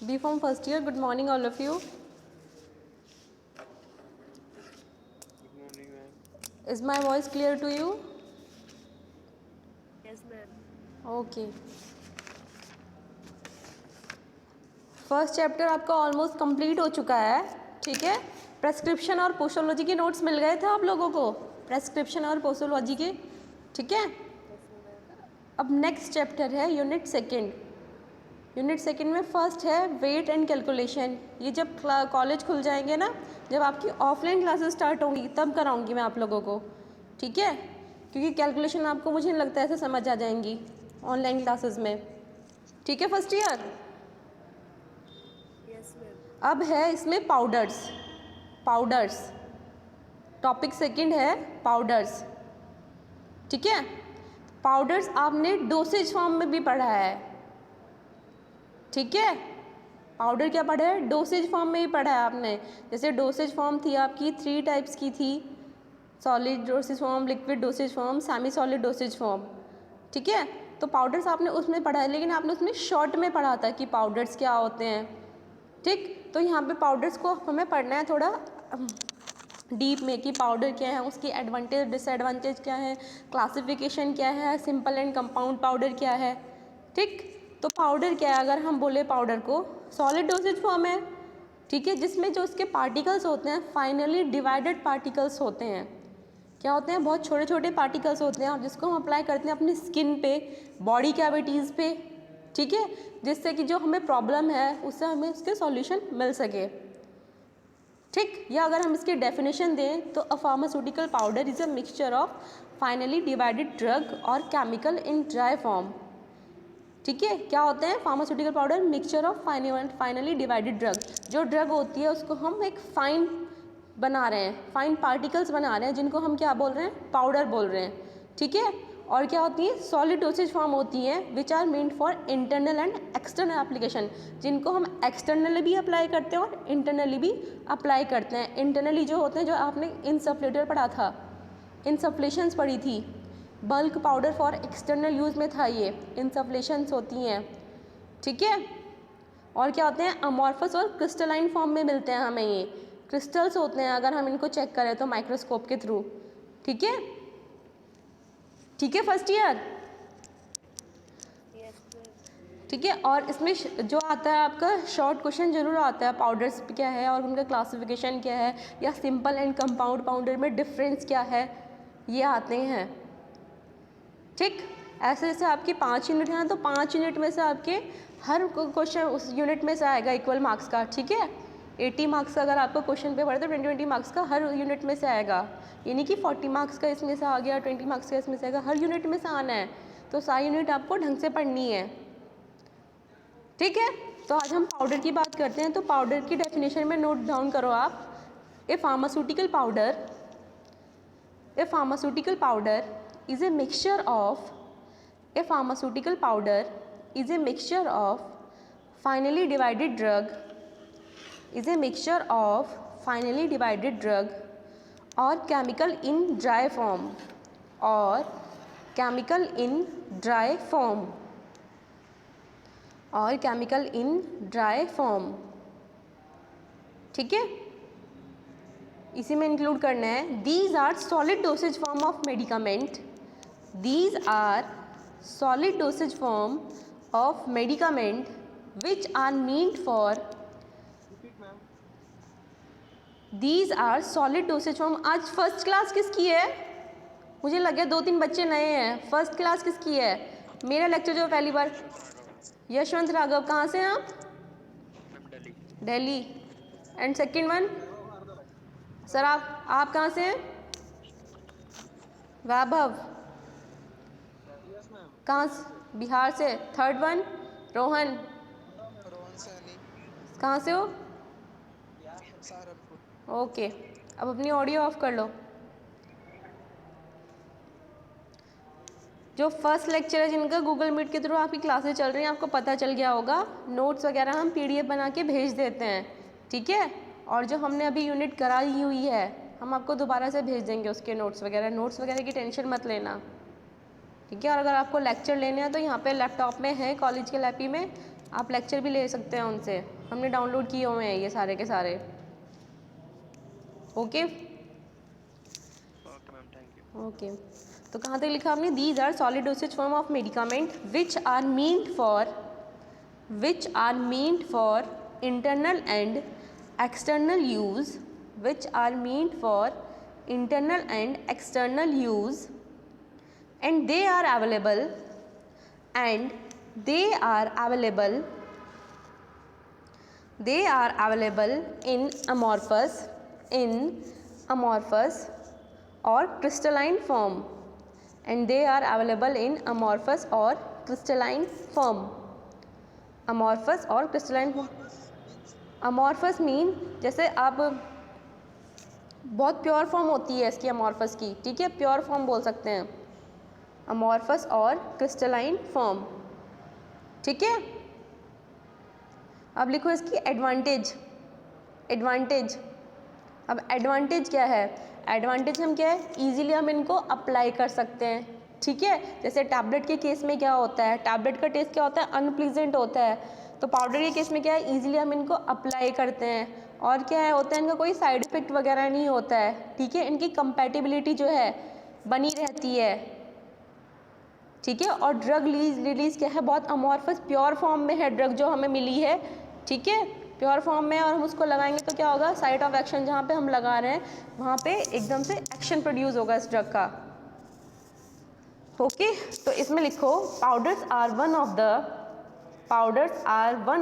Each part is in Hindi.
B.Pharm first year, good morning all of you. Good morning, ma'am. Is my voice clear to you? Yes, ma'am. Okay. First chapter आपका ऑलमोस्ट कंप्लीट हो चुका है, ठीक है। प्रेस्क्रिप्शन और पोस्टोलॉजी के नोट्स मिल गए थे आप लोगों को, प्रेस्क्रिप्शन और पोस्टोलॉजी के, ठीक है। Yes, ma'am. अब नेक्स्ट चैप्टर है यूनिट सेकंड। यूनिट सेकंड में फर्स्ट है वेट एंड कैलकुलेशन। ये जब कॉलेज खुल जाएंगे ना, जब आपकी ऑफलाइन क्लासेस स्टार्ट होंगी तब कराऊंगी मैं आप लोगों को, ठीक है। क्योंकि कैलकुलेशन आपको मुझे नहीं लगता ऐसे समझ आ जाएंगी ऑनलाइन क्लासेस में, ठीक है फर्स्ट ईयर। Yes, ma'am. अब है इसमें पाउडर्स। पाउडर्स टॉपिक सेकंड है पाउडर्स, ठीक है। पाउडर्स आपने डोसेज फॉर्म में भी पढ़ा है, ठीक है। पाउडर क्या पढ़ा है, डोसेज फॉर्म में ही पढ़ा है आपने। जैसे डोसेज फॉर्म थी आपकी 3 टाइप्स की थी, solid dosage form, liquid dosage form, semi solid dosage form, ठीक है। तो पाउडर्स आपने उसमें पढ़ा है, लेकिन आपने उसमें शॉर्ट में पढ़ा था कि पाउडर्स क्या होते हैं, ठीक। तो यहाँ पे पाउडर्स को हमें पढ़ना है थोड़ा डीप में कि पाउडर क्या है, उसकी एडवांटेज डिसएडवांटेज क्या है, क्लासिफिकेशन क्या है, सिंपल एंड कंपाउंड पाउडर क्या है, ठीक। तो पाउडर क्या है, अगर हम बोले पाउडर को, सॉलिड डोसेज फॉर्म है, ठीक है, जिसमें जो उसके पार्टिकल्स होते हैं फाइनली डिवाइडेड पार्टिकल्स होते हैं। क्या होते हैं, बहुत छोटे छोटे पार्टिकल्स होते हैं और जिसको हम अप्लाई करते हैं अपनी स्किन पे, बॉडी कैविटीज़ पे, ठीक है, जिससे कि जो हमें प्रॉब्लम है उससे हमें उसके सॉल्यूशन मिल सके, ठीक। या अगर हम इसकी डेफिनेशन दें तो a pharmaceutical powder is a mixture of finally divided drug और केमिकल इन ड्राई फॉर्म, ठीक है। क्या होते हैं pharmaceutical powder, mixture of finally divided drug. जो ड्रग होती है उसको हम एक फाइन बना रहे हैं, फाइन पार्टिकल्स बना रहे हैं, जिनको हम क्या बोल रहे हैं, पाउडर बोल रहे हैं, ठीक है। और क्या होती है, सॉलिड डोसेज फॉर्म होती हैं which are meant for internal and external application, जिनको हम एक्सटर्नली भी अप्लाई करते हैं और इंटरनली भी अप्लाई करते हैं। इंटरनली जो होते हैं, जो आपने इनसफ्लेटर पढ़ा था, इनसफ्लेशंस पढ़ी थी, bulk powder for external use में था, ये इनसफ्लेशंस होती हैं, ठीक है। और क्या होते हैं, अमॉर्फस और क्रिस्टलाइन फॉर्म में मिलते हैं हमें, ये क्रिस्टल्स होते हैं अगर हम इनको चेक करें तो माइक्रोस्कोप के थ्रू, ठीक है, ठीक है फर्स्ट ईयर, Yes, ma'am. ठीक है। और इसमें जो आता है आपका शॉर्ट क्वेश्चन जरूर आता है, पाउडर्स क्या है और उनका क्लासिफिकेशन क्या है, या सिंपल एंड कंपाउंड पाउडर में डिफरेंस क्या है, ये आते हैं, ठीक। ऐसे जैसे आपकी 5 यूनिट हैं तो 5 यूनिट में से आपके हर क्वेश्चन उस यूनिट में से आएगा इक्वल मार्क्स का, ठीक है। 80 मार्क्स का अगर आपको क्वेश्चन पेपर है तो 20 मार्क्स का हर यूनिट में से आएगा, यानी कि 40 मार्क्स का इसमें से आ गया, 20 मार्क्स का इसमें से आएगा, हर यूनिट में से आना है। तो सारी यूनिट आपको ढंग से पढ़नी है, ठीक है। तो आज हम पाउडर की बात करते हैं। तो पाउडर की डेफिनेशन में नोट डाउन करो आप, a pharmaceutical powder, a pharmaceutical powder is a mixture of a pharmaceutical powder is a mixture of finally divided drug is a mixture of finally divided drug or chemical in dry form or chemical in dry form or chemical in dry form, ठीक है। इसी में इंक्लूड करना है, these are solid dosage form of medicament, these are solid dosage form of medicament which are meant for, Repeat, ma'am. these are solid dosage form। आज फर्स्ट क्लास किसकी है, मुझे लगे 2-3 बच्चे नए हैं। फर्स्ट क्लास किसकी है, मेरा लेक्चर जो पहली बार, यशवंत राघव। कहाँ से हैं आप, Delhi. Delhi. And second one, sir आप कहाँ से हैं, वैभव। Yes, ma'am. कहाँ बिहार से। Third one, Rohan. रोहन सैनी, कहाँ से हो, सहारनपुर। ओके। अब अपनी ऑडियो ऑफ कर लो। जो फर्स्ट लेक्चर है जिनका गूगल मीट के थ्रू आपकी क्लासेस चल रही हैं, आपको पता चल गया होगा, नोट्स वगैरह हम पीडीएफ बना के भेज देते हैं, ठीक है। और जो हमने अभी यूनिट कराई हुई है हम आपको दोबारा से भेज देंगे उसके नोट्स वगैरह की टेंशन मत लेना, ठीक है। और अगर आपको लेक्चर लेने हैं तो यहाँ पे लैपटॉप में है कॉलेज के लैपी में, आप लेक्चर भी ले सकते हैं उनसे, हमने डाउनलोड किए हुए हैं ये सारे के सारे। Okay okay ma'am, thank you. Okay, तो कहाँ तक लिखा आपने? These are solid dosage form of medicament which are meant for internal and external use, which are meant for internal and external use, and they are available in amorphous or crystalline form, and they are available in amorphous or crystalline form. amorphous और crystalline form, amorphous मीन जैसे आप बहुत प्योर फॉर्म होती है इसकी अमॉर्फस की, ठीक है, प्योर फॉर्म बोल सकते हैं अमॉर्फस और क्रिस्टलाइन फॉर्म, ठीक है। अब लिखो इसकी एडवांटेज। अब एडवांटेज क्या है? एडवांटेज हम क्या है, इजीली हम इनको अप्लाई कर सकते हैं, ठीक है। जैसे टैबलेट के केस में क्या होता है, टैबलेट का टेस्ट क्या होता है, अनप्लीजेंट होता है, तो पाउडर के केस में क्या है, इजीली हम इनको अप्लाई करते हैं, और क्या है होता है, इनका कोई साइड इफ़ेक्ट वगैरह नहीं होता है, ठीक है। इनकी कंपैटिबिलिटी जो है बनी रहती है, ठीक है। और ड्रग रिलीज क्या है, बहुत अमॉर्फस प्योर फॉर्म में है ड्रग जो हमें मिली है, ठीक है, प्योर फॉर्म में, और हम उसको लगाएंगे तो क्या होगा, साइट ऑफ एक्शन जहाँ पे हम लगा रहे हैं वहाँ पे एकदम से एक्शन प्रोड्यूस होगा इस ड्रग का। ओके, तो इसमें लिखो powders are one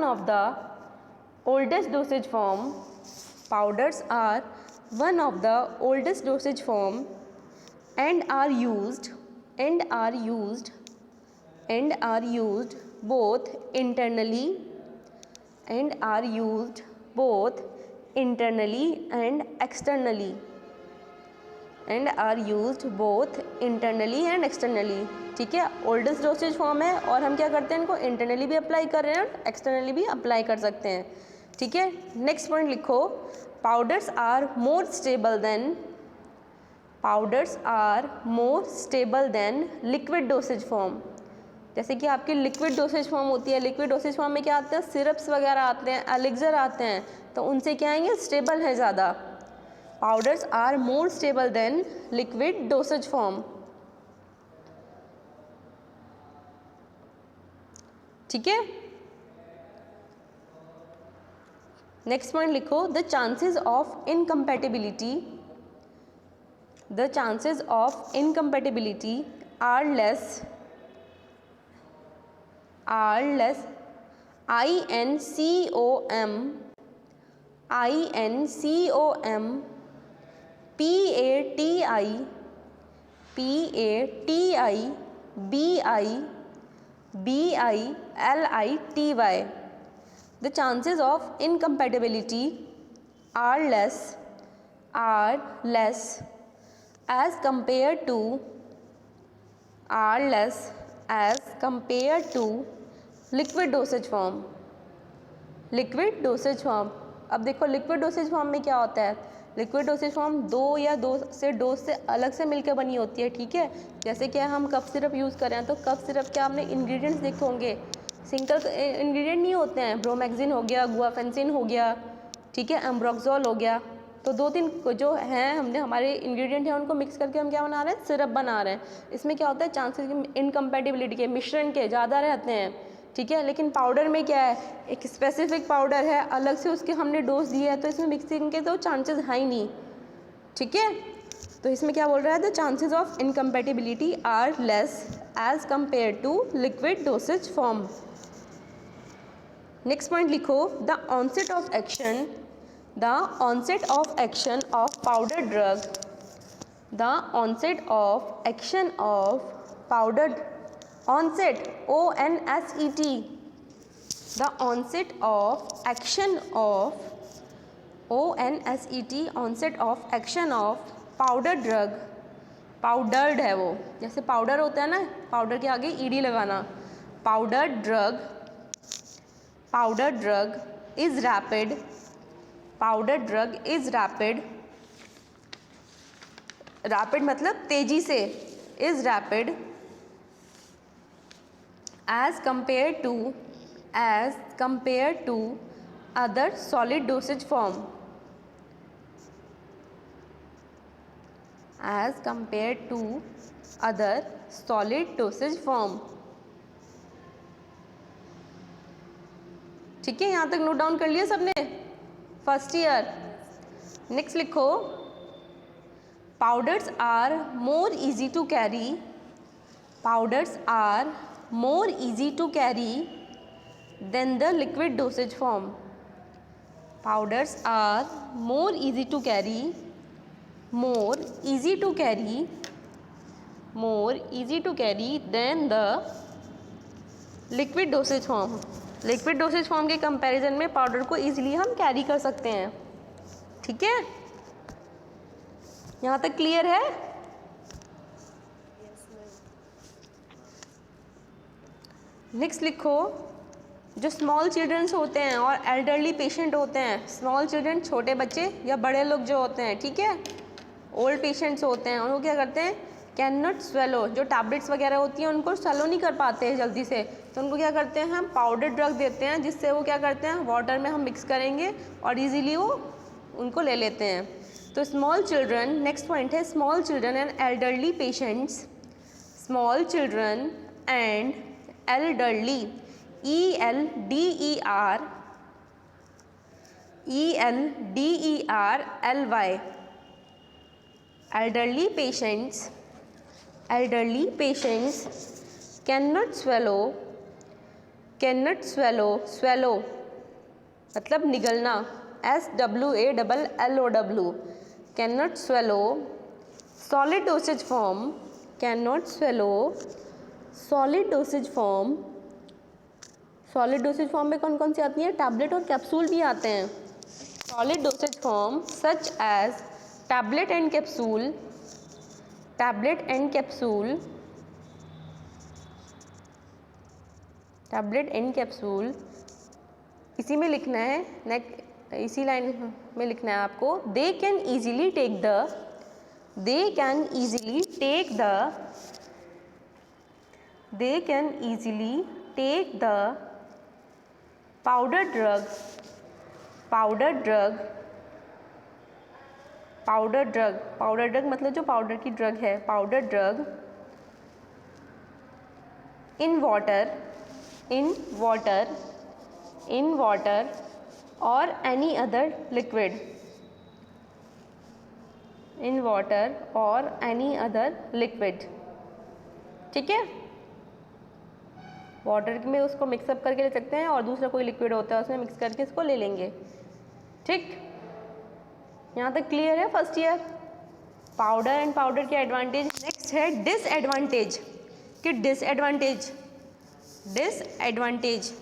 of the oldest dosage form, powders are one of the oldest dosage form and are used both internally and externally, ठीक है। ओल्डेस्ट डोसेज फॉर्म है और हम क्या करते हैं, इनको इंटरनली भी अप्लाई कर रहे हैं और एक्सटर्नली भी अप्लाई कर सकते हैं, ठीक है। नेक्स्ट पॉइंट लिखो, powders are more stable than liquid dosage form. जैसे कि आपकी लिक्विड डोसेज फॉर्म होती है, लिक्विड डोसेज फॉर्म में क्या आते हैं, सिरप्स वगैरह आते हैं, एलिक्सर आते हैं, तो उनसे क्या आएंगे, स्टेबल है ज़्यादा। Powders are more stable than liquid dosage form, ठीक है। नेक्स्ट पॉइंट लिखो, the chances of incompatibility are less PATI The chances of incompatibility are less as compared to liquid dosage form. अब देखो लिक्विड डोसेज फॉर्म में क्या होता है, लिक्विड डोसेज फॉर्म दो से डोज से अलग से मिलकर बनी होती है, ठीक है। जैसे कि हम कफ सिरप यूज़ कर रहे हैं तो कफ सिरप के आपने इंग्रेडिएंट्स देखे होंगे, सिंगल इंग्रेडिएंट नहीं होते हैं, ब्रोमैक्सिन हो गया, गुआफेंसिन हो गया, ठीक है, एम्ब्रोक्सोल हो गया, तो 2-3 जो हैं हमने हमारे इंग्रेडिएंट हैं उनको मिक्स करके हम क्या बना रहे हैं, सिरप बना रहे हैं। इसमें क्या होता है, चांसेस इनकम्पैटिबिलिटी के, मिश्रण के ज़्यादा रहते हैं, ठीक है। लेकिन पाउडर में क्या है, एक स्पेसिफिक पाउडर है, अलग से उसके हमने डोज दिया है, तो इसमें मिक्सिंग के तो चांसेस है ही नहीं, ठीक है। तो इसमें क्या बोल रहा है, the chances of incompatibility are less as compare to liquid dosage form. Next point लिखो, the onset of action of powder drug, onset ONSET, the onset of action of powder drug, powdered है वो, जैसे पाउडर होता है ना, पाउडर के आगे ईडी लगाना, powder drug is rapid, rapid मतलब तेजी से, is rapid as compared to as compared to other solid dosage form, as compared to other solid dosage form। ठीक है, यहाँ तक नोट डाउन कर लिया सबने फर्स्ट ईयर। नेक्स्ट लिखो, powders are more easy to carry, powders are more easy to carry than the liquid dosage form, powders are more easy to carry, more easy to carry, more easy to carry than the liquid dosage form. Liquid dosage form के कंपैरिजन में पाउडर को इजीली हम कैरी कर सकते हैं। ठीक है, यहाँ तक क्लियर है? नेक्स्ट लिखो, जो स्मॉल चिल्ड्रंस होते हैं और एल्डरली पेशेंट होते हैं, स्मॉल चिल्ड्रन छोटे बच्चे या बड़े लोग जो होते हैं, ठीक है, ओल्ड पेशेंट्स होते हैं, उनको क्या करते हैं, कैन नॉट स्वेलो, जो टैबलेट्स वगैरह होती हैं उनको स्वेलो नहीं कर पाते हैं जल्दी से, तो उनको क्या करते हैं, हम पाउडर ड्रग देते हैं, जिससे वो क्या करते हैं, वाटर में हम मिक्स करेंगे और इजीली वो उनको ले लेते हैं। तो स्मॉल चिल्ड्रन, नेक्स्ट पॉइंट है small children and elderly patients, small children and elderly, ELDERLY, elderly patients cannot swallow मतलब निगलना, SWALLOW, cannot swallow solid dosage form, cannot swallow solid dosage form। Solid dosage form में कौन कौन सी आती हैं, टैबलेट और कैप्सूल भी आते हैं। Solid dosage form such as tablet and capsule, tablet and capsule, tablet and capsule, इसी में लिखना है, इसी लाइन में लिखना है आपको। They can easily take the powder drug मतलब जो पाउडर की ड्रग है, पाउडर ड्रग इन वाटर और any other liquid, in water और एनी अदर लिक्विड। ठीक है, वाटर में उसको मिक्सअप करके ले सकते हैं और दूसरा कोई लिक्विड होता है उसमें मिक्स करके इसको ले लेंगे। ठीक, यहाँ तक क्लियर है first year. Powder and powder के एडवांटेज। नेक्स्ट है डिसएडवांटेज, कि डिसएडवांटेज डिसएडवांटेज।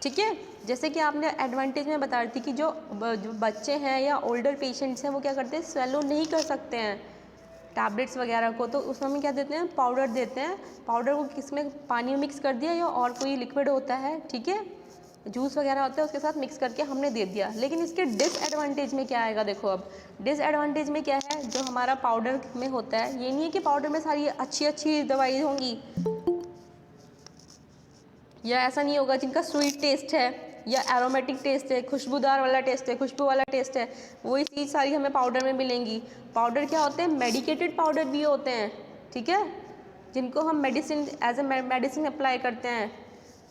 ठीक है, जैसे कि आपने एडवांटेज में बता रही थी कि जो बच्चे हैं या ओल्डर पेशेंट्स हैं वो क्या करते हैं, स्वेलो नहीं कर सकते हैं टैबलेट्स वगैरह को, तो उसमें हम क्या देते हैं, पाउडर देते हैं। पाउडर को किसमें, पानी में मिक्स कर दिया या और कोई लिक्विड होता है, ठीक है, जूस वगैरह होता है, उसके साथ मिक्स करके हमने दे दिया। लेकिन इसके डिसएडवांटेज में क्या आएगा, देखो अब डिसएडवांटेज में क्या है, जो हमारा पाउडर में होता है, ये नहीं है कि पाउडर में सारी अच्छी दवाई होंगी, या ऐसा नहीं होगा जिनका स्वीट टेस्ट है या एरोमेटिक टेस्ट है, खुशबूदार वाला टेस्ट है, खुशबू वाला टेस्ट है, वही चीज़ सारी हमें पाउडर में मिलेंगी। पाउडर क्या होते हैं, मेडिकेटेड पाउडर भी होते हैं, ठीक है, जिनको हम medicine as a medicine apply करते हैं।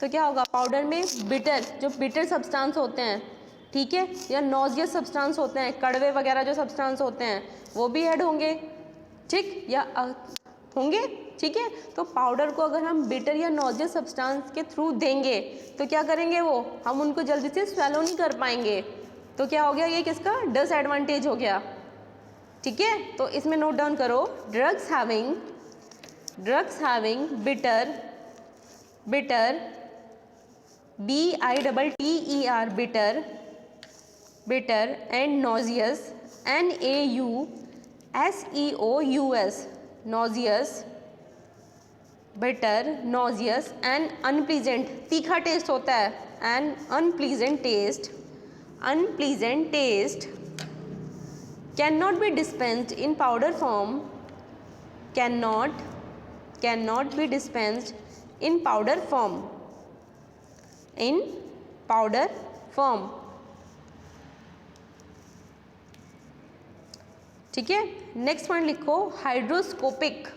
तो क्या होगा, पाउडर में बिटर सब्सटेंस होते हैं, ठीक है, या नॉजियस सब्सटेंस होते हैं, कड़वे वगैरह जो सब्सटेंस होते हैं वो भी ऐड होंगे, ठीक, या होंगे, ठीक है। तो पाउडर को अगर हम बिटर या नॉजियस सब्सटेंस के थ्रू देंगे तो क्या करेंगे, वो हम उनको जल्दी से स्वेलो नहीं कर पाएंगे। तो क्या हो गया, ये किसका डिसएडवांटेज हो गया, ठीक है। तो इसमें नोट डाउन करो, drugs having bitter BITTER bitter and nauseous NAUSEOUS nauseous, bitter, nauseous and unpleasant, तीखा टेस्ट होता है, an unpleasant taste cannot be dispensed in powder form, cannot be dispensed in powder form, ठीक है। नेक्स्ट पॉइंट लिखो हाइड्रोस्कोपिक।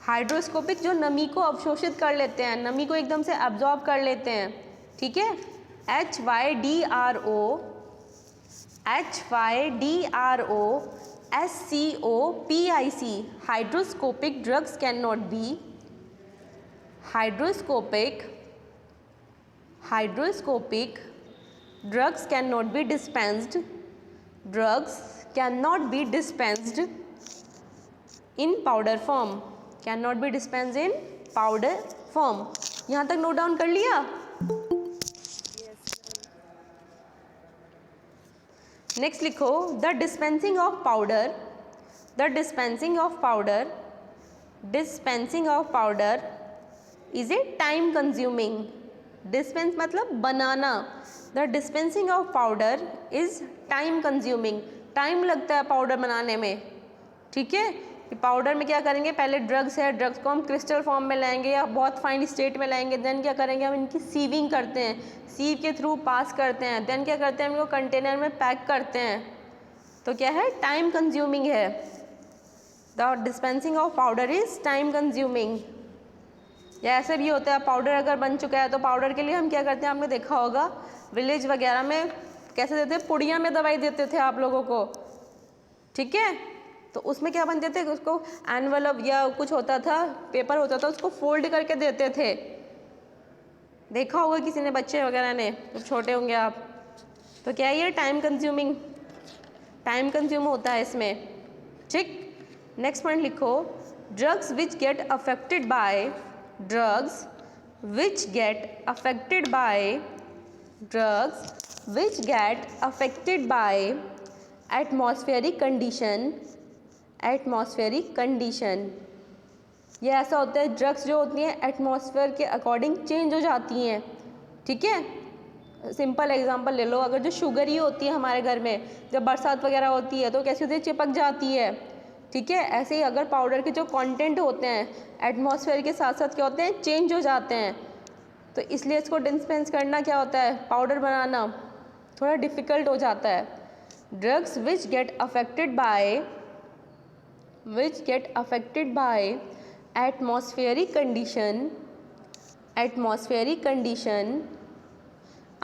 हाइड्रोस्कोपिक जो नमी को अवशोषित कर लेते हैं, नमी को एकदम से एब्जॉर्ब कर लेते हैं, ठीक है। HYDROSCOPIC hydroscopic drugs cannot be hydroscopic drugs cannot be dispensed in powder form, यहाँ तक नोट डाउन कर लिया। नेक्स्ट लिखो the dispensing of powder is a time consuming. Dispense मतलब बनाना। The dispensing of powder is time consuming. Time लगता है पाउडर बनाने में, ठीक है। कि पाउडर में क्या करेंगे, पहले ड्रग्स है, ड्रग्स को हम क्रिस्टल फॉर्म में लाएंगे या बहुत फाइन स्टेट में लाएंगे, देन क्या करेंगे हम इनकी सीविंग करते हैं, सीव के थ्रू पास करते हैं, देन क्या करते हैं हम इनको कंटेनर में पैक करते हैं। तो क्या है, टाइम कंज्यूमिंग है। The dispensing of powder is time consuming. या ऐसे भी होता है पाउडर अगर बन चुका है तो पाउडर के लिए हम क्या करते हैं, आपने देखा होगा विलेज वगैरह में कैसे देते, पुड़िया में दवाई देते थे आप लोगों को, ठीक है। तो उसमें क्या बनते थे, उसको एनवलप या कुछ होता था, पेपर होता था, उसको फोल्ड करके देते थे। देखा होगा किसी ने, बच्चे वगैरह ने, तो छोटे होंगे आप। तो क्या ये टाइम कंज्यूम होता है इसमें, ठीक। नेक्स्ट पॉइंट लिखो drugs which get affected by atmospheric condition. ये ऐसा होता है, ड्रग्स जो होती हैं एटमॉस्फेयर के अकॉर्डिंग चेंज हो जाती हैं, ठीक है। सिंपल एग्जांपल ले लो, अगर जो शुगर ही होती है हमारे घर में, जब बरसात वगैरह होती है तो कैसे होती है, चिपक जाती है, ठीक है। ऐसे ही अगर पाउडर के जो कंटेंट होते हैं एटमॉस्फेयर के साथ साथ क्या होते हैं, चेंज हो जाते हैं। तो इसलिए इसको डिस्पेंस करना क्या होता है, पाउडर बनाना थोड़ा डिफ़िकल्ट हो जाता है। Drugs which get affected by atmospheric condition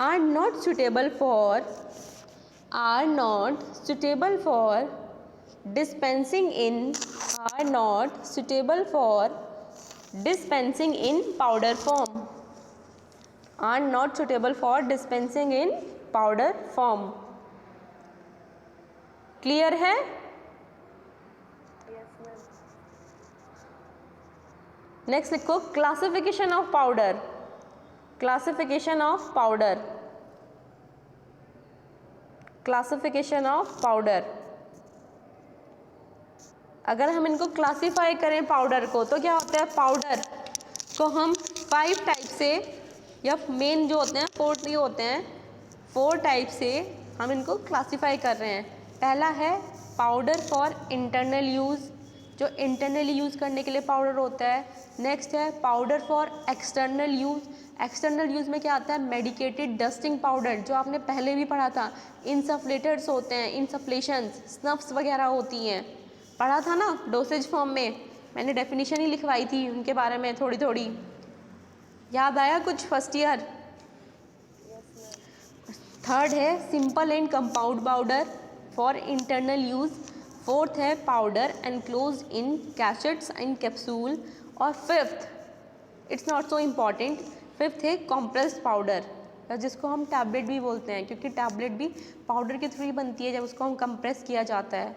are not suitable for dispensing in powder form। Clear है? नेक्स्ट लिखो क्लासिफिकेशन ऑफ पाउडर। अगर हम इनको क्लासिफाई करें पाउडर को, तो क्या होता है, पाउडर को हम 5 टाइप से, या मेन जो होते हैं 4 होते हैं, 4 टाइप से हम इनको क्लासिफाई कर रहे हैं। पहला है पाउडर फॉर इंटरनल यूज़, जो इंटरनली यूज़ करने के लिए पाउडर होता है। नेक्स्ट है powder for external use. External use में क्या आता है, मेडिकेटेड डस्टिंग पाउडर, जो आपने पहले भी पढ़ा था। इंसफ्लेटर्स होते हैं, इंसफ्लेशंस, स्नफ्स वगैरह होती हैं, पढ़ा था ना डोसेज फॉर्म में, मैंने डेफिनेशन ही लिखवाई थी उनके बारे में थोड़ी याद आया कुछ फर्स्ट ईयर। थर्ड है simple and compound powder for internal use. Fourth है powder enclose in cachets and capsule. और fifth, it's not so important, fifth है कॉम्प्रेस्ड पाउडर, जिसको हम टैबलेट भी बोलते हैं, क्योंकि टैबलेट भी पाउडर के थ्रू ही बनती है जब उसको हम कंप्रेस किया जाता है,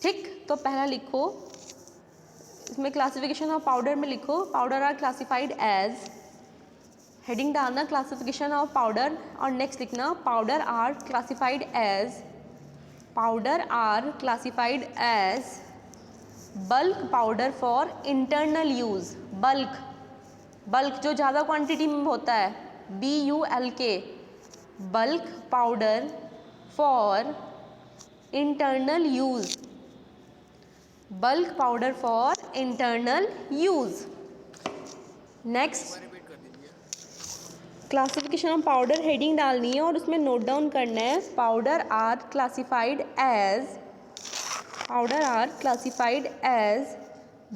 ठीक। तो पहला लिखो, इसमें क्लासिफिकेशन ऑफ पाउडर में लिखो powder are classified as, heading डालना क्लासिफिकेशन ऑफ पाउडर, और नेक्स्ट लिखना powder are classified as bulk powder for internal use. Bulk जो ज़्यादा क्वांटिटी में होता है, BULK, bulk powder for internal use, bulk powder for internal use. Next classification of powder heading डालनी है और उसमें नोट डाउन करना है powder are classified as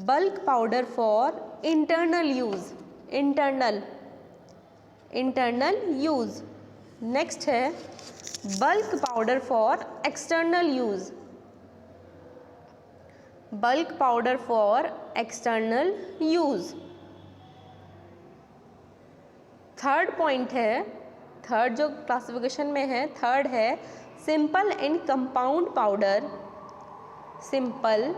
bulk powder for internal use. Next है bulk powder for external use. Third point है, थर्ड जो क्लासिफिकेशन में है, थर्ड है simple and compound powder, simple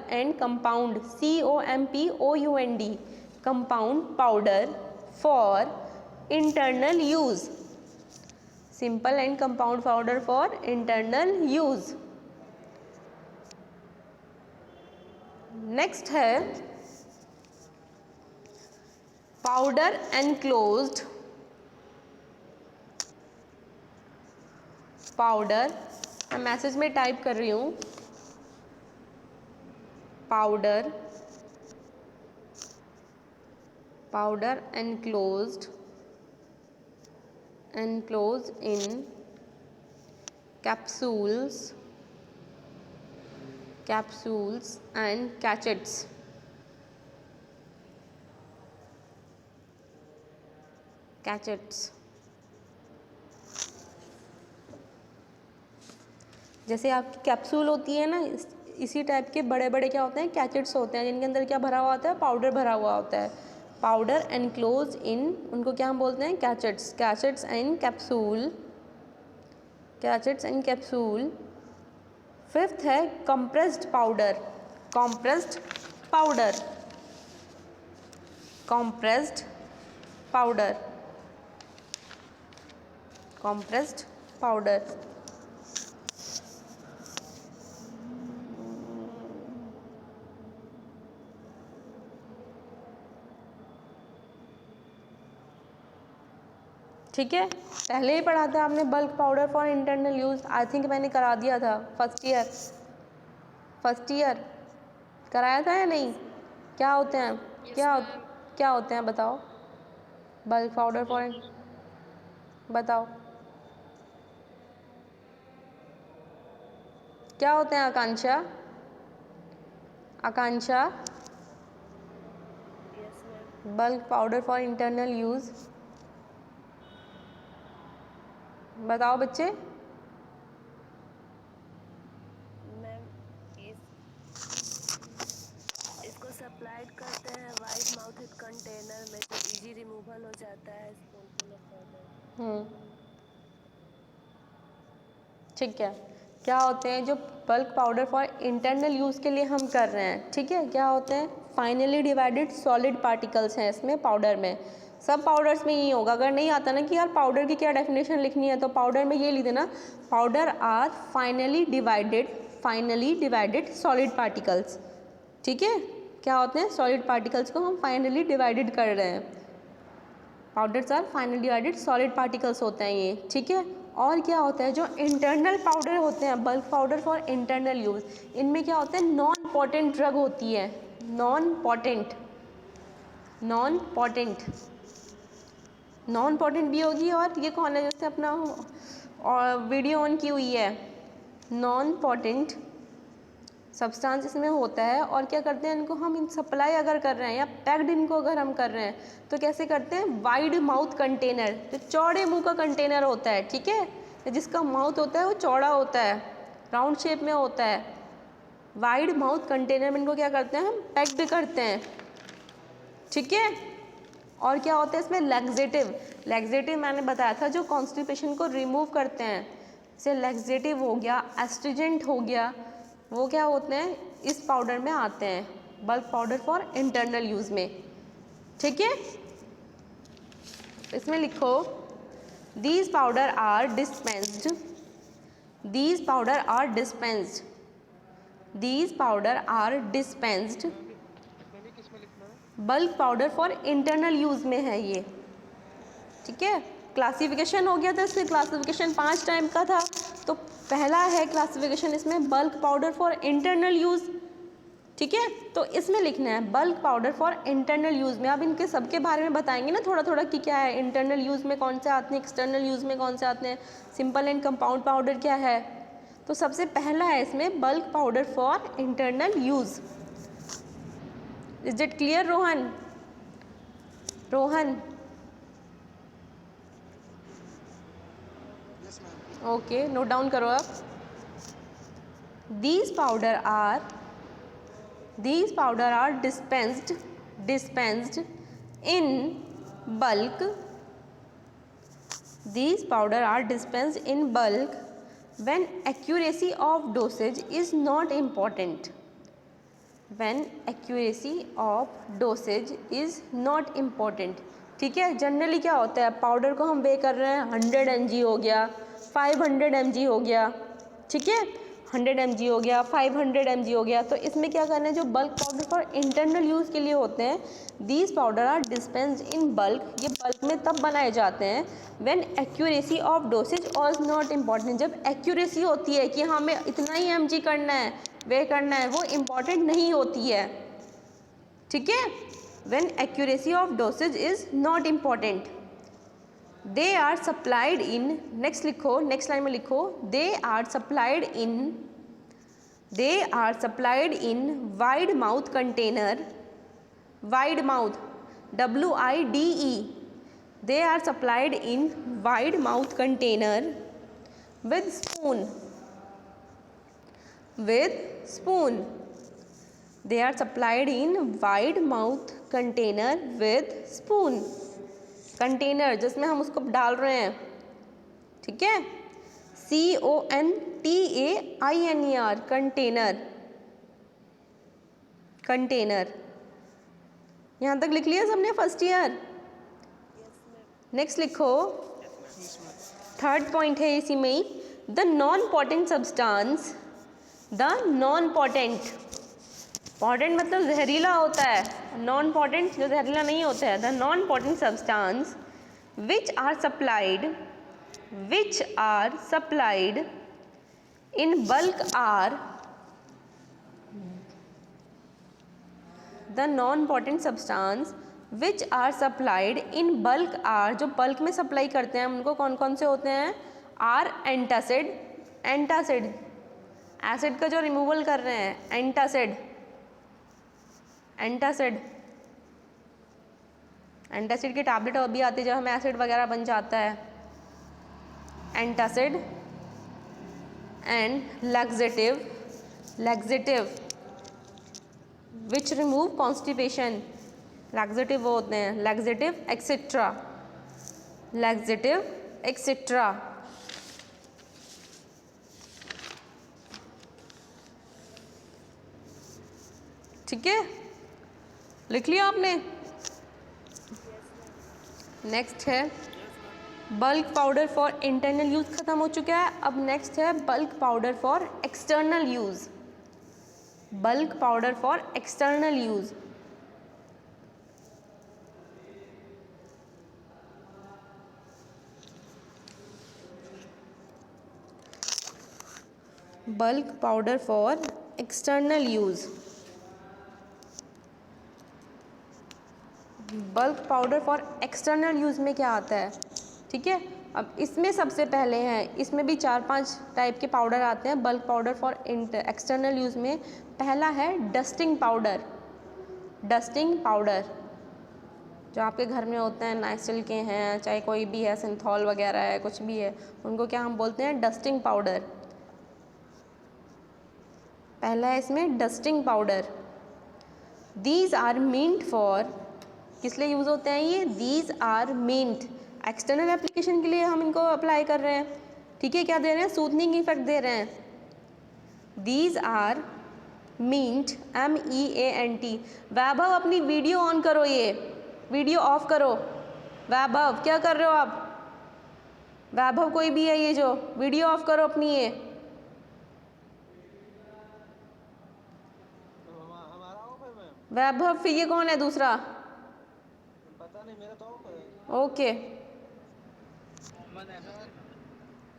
and compound COMPOUND, compound powder for internal use, simple and compound powder for internal use. Next है पाउडर एनक्लोज्ड पाउडर, मैं मैसेज में टाइप कर रही हूँ, powder enclosed in capsules and cachets. जैसे आपकी कैप्सूल होती है ना, इसी टाइप के बड़े बड़े क्या होते हैं, कैचेट्स होते हैं, जिनके अंदर क्या भरा हुआ होता है, पाउडर भरा हुआ होता है। पाउडर एनक्लोज इन, उनको क्या हम बोलते हैं, कैचेट्स एंड कैप्सूल। फिफ्थ है कंप्रेस्ड पाउडर, ठीक है। पहले ही पढ़ा था आपने bulk powder for internal use, I think मैंने करा दिया था फर्स्ट ईयर कराया था या नहीं? क्या होते हैं क्या होते हैं बताओ, बल्क पाउडर फॉर, बताओ क्या होते हैं Akanksha? Bulk powder for internal use बताओ बच्चे। मैम इसको सप्लाइड करते हैं वाइट माउथेड कंटेनर में जो इजी रिमूवल हो जाता है स्पूनफुल ऑफ पाउडर। ठीक है, क्या होते हैं जो bulk powder for internal use के लिए हम कर रहे हैं, ठीक है, क्या होते हैं, फाइनली डिवाइडेड सॉलिड पार्टिकल्स हैं इसमें पाउडर में। सब पाउडर्स में यही होगा, अगर नहीं आता ना कि यार पाउडर की क्या डेफिनेशन लिखनी है, तो पाउडर में ये लिख देना, powder are finely divided solid particles. ठीक है, क्या होते हैं, सॉलिड पार्टिकल्स को हम फाइनली डिवाइडेड कर रहे हैं, powders are finely divided solid particles होते हैं ये, ठीक है। और क्या होता है, जो इंटरनल पाउडर होते हैं, bulk powder for internal use, इनमें क्या होता है, नॉन पोटेंट ड्रग होती है, नॉन पोटेंट भी होगी। और ये कौन है, जैसे अपना और वीडियो ऑन की हुई है, नॉन पोटेंट सब्सटेंस इसमें होता है। और क्या करते हैं, इनको हम सप्लाई अगर कर रहे हैं या पैक्ड इनको अगर हम कर रहे हैं तो कैसे करते हैं, वाइड माउथ कंटेनर, जो चौड़े मुंह का कंटेनर होता है, ठीक है, जिसका माउथ होता है वो चौड़ा होता है, राउंड शेप में होता है, वाइड माउथ कंटेनर में इनको क्या करते हैं, हम पैक्ड करते हैं, ठीक है। और क्या होता है इसमें, लैक्सेटिव मैंने बताया था, जो कॉन्स्टिपेशन को रिमूव करते हैं, जैसे लैक्सेटिव हो गया, एस्ट्रिजेंट हो गया, वो क्या होते हैं, इस पाउडर में आते हैं, bulk powder for internal use में, ठीक है। इसमें लिखो, these powder are dispensed bulk powder for internal use में है ये, ठीक है, क्लासिफिकेशन हो गया था इसमें, क्लासिफिकेशन 5 टाइप का था। तो पहला है क्लासिफिकेशन इसमें bulk powder for internal use, ठीक है। तो इसमें लिखना है bulk powder for internal use में। अब इनके सबके बारे में बताएंगे ना थोड़ा थोड़ा कि क्या है, इंटरनल यूज़ में कौन से आते हैं, एक्सटर्नल यूज़ में कौन से आते हैं, सिंपल एंड कंपाउंड पाउडर क्या है। तो सबसे पहला है इसमें bulk powder for internal use. Is it clear Rohan? Rohan yes ma'am. Okay, note down करो आप। These powder are dispensed in bulk. These powder are dispensed in bulk when accuracy of dosage is not important. When accuracy of dosage is not important. ठीक है, जनरली क्या होता है, पाउडर को हम वे कर रहे हैं 100 mg हो गया, 500 mg हो गया, ठीक है, 100 mg हो गया, 500 mg हो गया। तो इसमें क्या करना है, जो bulk powder for internal use के लिए होते हैं, these powder are dispensed in bulk. ये बल्क में तब बनाए जाते हैं when accuracy of dosage is not important. जब एक्यूरेसी होती है कि हमें इतना ही mg करना है, वे करना है, वो इम्पॉर्टेंट नहीं होती है, ठीक है। When accuracy of dosage is not important, they are supplied in, next लिखो, नेक्स्ट लाइन में लिखो, they are supplied in wide mouth container, wide mouth WIDE, they are supplied in wide mouth container with spoon, they are supplied in wide mouth container with spoon, container जिसमें हम उसको डाल रहे हैं, ठीक है, CONTAINER, कंटेनर। यहाँ तक लिख लिया सबने फर्स्ट ईयर? नेक्स्ट लिखो, थर्ड पॉइंट है इसी में ही, the non potent substance, potent मतलब जहरीला होता है, नॉन पोटेंट जो जहरीला नहीं होता है, the non potent substance which are supplied in bulk are, the non potent substance which are supplied in bulk are, जो बल्क में सप्लाई करते हैं उनको कौन कौन से होते हैं, आर एंटासिड, एसिड का जो रिमूवल कर रहे हैं, एंटासिड की टैबलेट अभी आती है जब हमें एसिड वगैरह बन जाता है, antacid and laxative which remove constipation, laxative वो होते हैं, लैक्सेटिव एक्सेट्रा। ठीक है, लिख लिया आपने? नेक्स्ट है bulk powder for internal use, खत्म हो चुका है। अब नेक्स्ट है bulk powder for external use, bulk powder for external use. Bulk powder for external use, bulk powder for external use में क्या आता है, ठीक है। अब इसमें सबसे पहले हैं, इसमें भी 4-5 टाइप के पाउडर आते हैं bulk powder for external use में। पहला है डस्टिंग पाउडर, जो आपके घर में होते हैं, नाइसिल के हैं, चाहे कोई भी है, सिंथॉल वगैरह है, कुछ भी है, उनको क्या हम बोलते हैं, डस्टिंग पाउडर। पहला है इसमें dusting powder. These are meant for, किस लिए यूज़ होते हैं ये, these are meant, external application के लिए हम इनको अप्लाई कर रहे हैं, ठीक है। क्या दे रहे हैं, सूथनिंग इफेक्ट दे रहे हैं। These are meant, MEANT। Vaibhav अपनी वीडियो ऑन करो, ये वीडियो ऑफ करो। वैभव क्या कर रहे हो आप, वैभव कोई भी है ये जो, वीडियो ऑफ करो अपनी ये। हमारा ऑफ है मैम? वैभव, फिर ये कौन है दूसरा? पता नहीं, मेरा तो ऑफ है। ओके,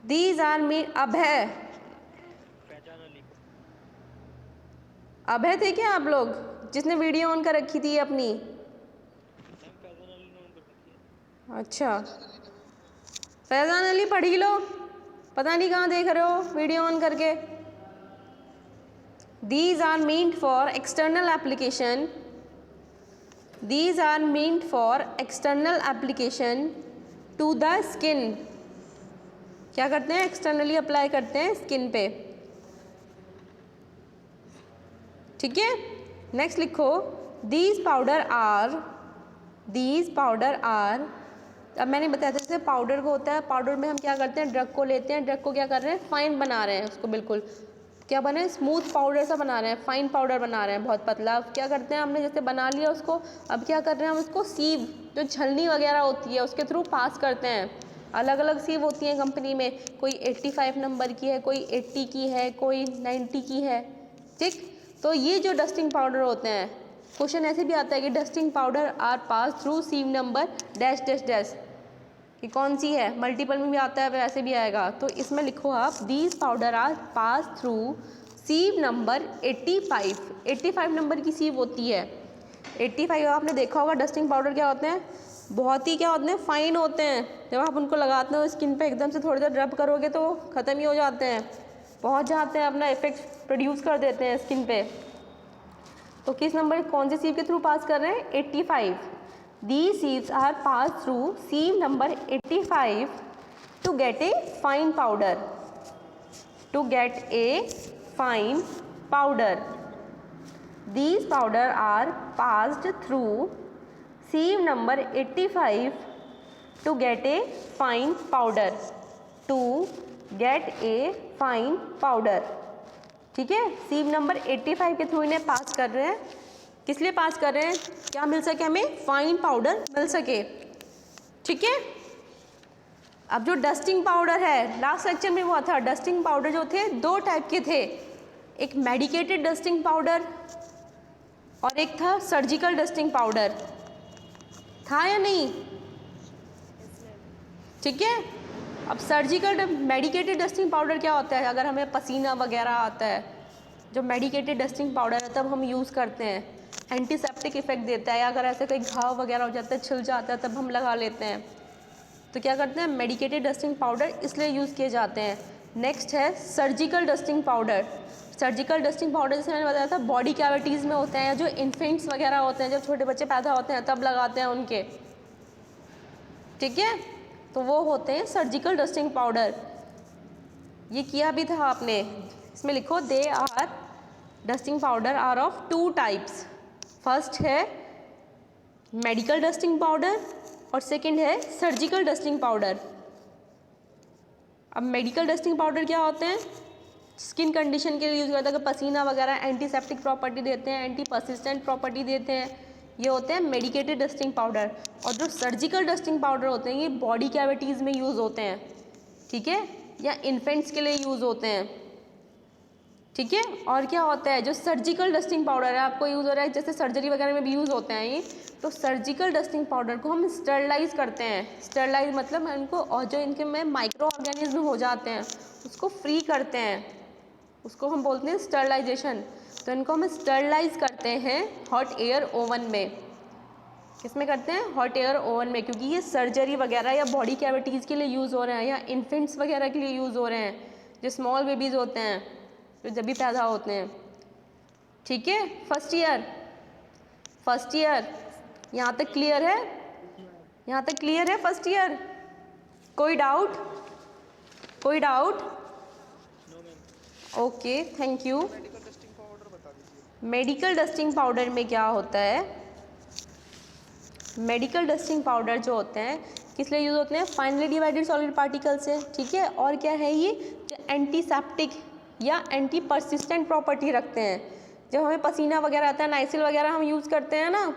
दीज आर मीन अभय, अभय थे क्या आप लोग जिसने वीडियो ऑन कर रखी थी अपनी? अच्छा, फैज़ान अली पढ़ ही लो, पता नहीं कहाँ देख रहे हो वीडियो ऑन करके। These are meant for external application. These are meant for external application to the skin. क्या करते हैं? एक्सटर्नली अप्लाई करते हैं स्किन पे, ठीक है। नेक्स्ट लिखो, these powder are, अब मैंने बताया था जैसे पाउडर को होता है, पाउडर में हम क्या करते हैं, ड्रग को लेते हैं, ड्रग को क्या कर रहे हैं, फाइन बना रहे हैं उसको, बिल्कुल क्या बने, स्मूथ पाउडर सा बना रहे हैं, फाइन पाउडर बना रहे हैं, बहुत पतला। अब क्या करते हैं, हमने जैसे बना लिया उसको, अब क्या कर रहे हैं हम उसको सीव, जो छलनी वगैरह होती है उसके थ्रू पास करते हैं। अलग अलग सीव होती हैं कंपनी में, कोई 85 नंबर की है, कोई 80 की है, कोई 90 की है, ठीक। तो ये जो डस्टिंग पाउडर होते हैं, क्वेश्चन ऐसे भी आता है कि dusting powder are pass through sieve number dash dash dash, कि कौन सी है, मल्टीपल में भी आता है, वैसे भी आएगा। तो इसमें लिखो आप, these powder are pass through sieve number 85, 85 number की सीव होती है। 85 आपने देखा होगा, डस्टिंग पाउडर क्या होते हैं, बहुत ही क्या होते हैं, फाइन होते हैं। जब आप उनको लगाते हो स्किन पे, एकदम से थोड़ी देर रब करोगे तो ख़त्म ही हो जाते हैं, पहुंच जाते हैं, अपना इफेक्ट प्रोड्यूस कर देते हैं स्किन पे। तो किस नंबर, कौन से सीव के थ्रू पास कर रहे हैं, 85। These sieves are passed through sieve number 85 to get a fine powder. To get a fine powder. These powder are passed through sieve number 85 to get a fine powder. To get a fine powder. ठीक है, सीव नंबर 85 के थ्रू इन्हें पास कर रहे हैं। किस लिए पास कर रहे हैं, क्या मिल सके हमें, फाइन पाउडर मिल सके, ठीक है। अब जो डस्टिंग पाउडर है, लास्ट लेक्चर में हुआ था, डस्टिंग पाउडर जो थे दो टाइप के थे, एक मेडिकेटेड डस्टिंग पाउडर और एक था सर्जिकल डस्टिंग पाउडर, था या नहीं, ठीक है। अब सर्जिकल मेडिकेटेड डस्टिंग पाउडर क्या होता है, अगर हमें पसीना वगैरह आता है, जो मेडिकेटेड डस्टिंग पाउडर है तब हम यूज़ करते हैं, एंटीसेप्टिक इफेक्ट देता है, या अगर ऐसे कोई घाव वगैरह हो जाता है, छिल जाता है, तब हम लगा लेते हैं। तो क्या करते हैं, मेडिकेटेड डस्टिंग पाउडर इसलिए यूज़ किए जाते हैं। नेक्स्ट है surgical dusting powder. Surgical dusting powder जैसे मैंने बताया था, बॉडी कैविटीज़ में होते हैं, या जो इन्फेंट्स वगैरह होते हैं, जब छोटे बच्चे पैदा होते हैं तब लगाते हैं उनके, ठीक है। तो वो होते हैं सर्जिकल डस्टिंग पाउडर। ये किया भी था आपने, इसमें लिखो, they are dusting powder are of two types. First है मेडिकल डस्टिंग पाउडर और सेकंड है सर्जिकल डस्टिंग पाउडर। अब मेडिकल डस्टिंग पाउडर क्या होते हैं, स्किन कंडीशन के लिए यूज़ करते हैं, कि पसीना वगैरह एंटीसेप्टिक प्रॉपर्टी देते हैं, एंटी पर्सिस्टेंट प्रॉपर्टी देते हैं, ये होते हैं मेडिकेटेड डस्टिंग पाउडर। और जो सर्जिकल डस्टिंग पाउडर होते हैं, ये बॉडी कैविटीज़ में यूज़ होते हैं, ठीक है, या इन्फेंट्स के लिए यूज़ होते हैं, ठीक है। और क्या होता है, जो सर्जिकल डस्टिंग पाउडर है, आपको यूज़ हो रहा है, जैसे सर्जरी वगैरह में भी यूज़ होते हैं ये, तो सर्जिकल डस्टिंग पाउडर को हम स्टरलाइज करते हैं। स्टरलाइज मतलब उनको, और जो इनके में माइक्रो ऑर्गेनिज्म हो जाते हैं उसको फ्री करते हैं, उसको हम बोलते हैं स्टरलाइजेशन। तो इनको हम स्टरलाइज करते हैं हॉट एयर ओवन में। किस में करते हैं, हॉट एयर ओवन में, क्योंकि ये सर्जरी वगैरह या बॉडी कैविटीज़ के लिए यूज़ हो रहे हैं, या इन्फेंट्स वगैरह के लिए यूज़ हो रहे हैं, जो स्मॉल बेबीज़ होते हैं, जो जब भी पैदा होते हैं, ठीक है। फर्स्ट ईयर यहाँ तक क्लियर है, यहाँ तक क्लियर है फर्स्ट ईयर, कोई डाउट, कोई doubt, okay, thank you. Medical dusting powder में क्या होता है, मेडिकल डस्टिंग पाउडर जो होते हैं किस लिए यूज़ होते हैं, फाइनली डिवाइडेड सॉलिड पार्टिकल से, ठीक है। और क्या है, ये एंटीसेप्टिक या एंटी पर्सिस्टेंट प्रॉपर्टी रखते हैं। जब हमें पसीना वगैरह आता है, नाइसिल वगैरह हम यूज़ करते हैं ना,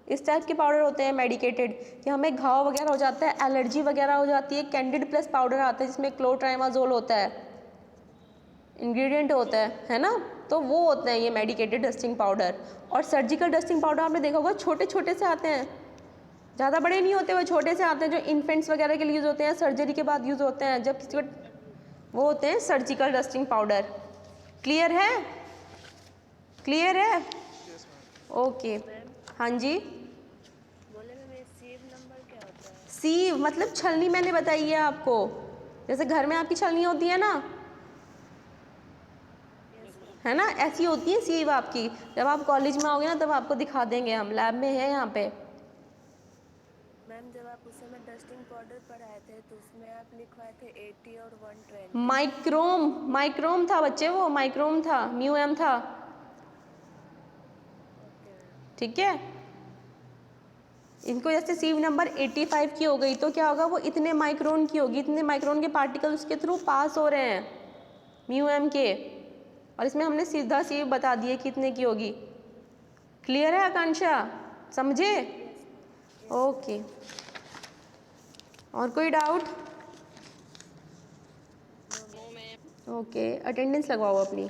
इस टाइप के पाउडर होते हैं मेडिकेटेड, कि हमें घाव वगैरह हो जाता है, एलर्जी वगैरह हो जाती है, कैंडिड प्लस पाउडर आता है जिसमें क्लोट्राइमाजोल होता है, इंग्रेडिएंट होता है ना, तो वो होते हैं ये मेडिकेटेड डस्टिंग पाउडर। और सर्जिकल डस्टिंग पाउडर आपने देखा होगा छोटे छोटे से आते हैं, ज़्यादा बड़े नहीं होते, वो छोटे से आते हैं जो इन्फेंट्स वगैरह के लिए यूज़ होते हैं, सर्जरी के बाद यूज़ होते हैं जब किसी को, वो होते हैं सर्जिकल डस्टिंग पाउडर। क्लियर है? क्लियर है? ओके। हाँ जी। बोले मैम ये सीव नंबर क्या होता है? सीव मतलब छलनी, मैंने बताई है आपको, जैसे घर में आपकी छलनी होती है ना, है ना, ऐसी होती है सीव आपकी। जब आप कॉलेज में आओगे ना तब आपको दिखा देंगे, हम लैब में है यहाँ पे। मैम जब आप उस समय डस्टिंग पाउडर पढ़ाए थे तो उसमें आप लिखवाए थे 80 और 120। माइक्रोम, माइक्रोम था बच्चे, वो माइक्रोम था, म्यू एम था। Okay ma'am. ठीक है, इनको जैसे सीव नंबर 85 की हो गई तो क्या होगा, वो इतने माइक्रोन की होगी, इतने माइक्रोन के पार्टिकल उसके थ्रू पास हो रहे हैं म्यू एम के, और इसमें हमने सीधा सीव बता दिए कितने की होगी। क्लियर है आकांक्षा, समझे? ओके, और कोई doubt? No ma'am. Okay, attendance लगवाओ अपनी।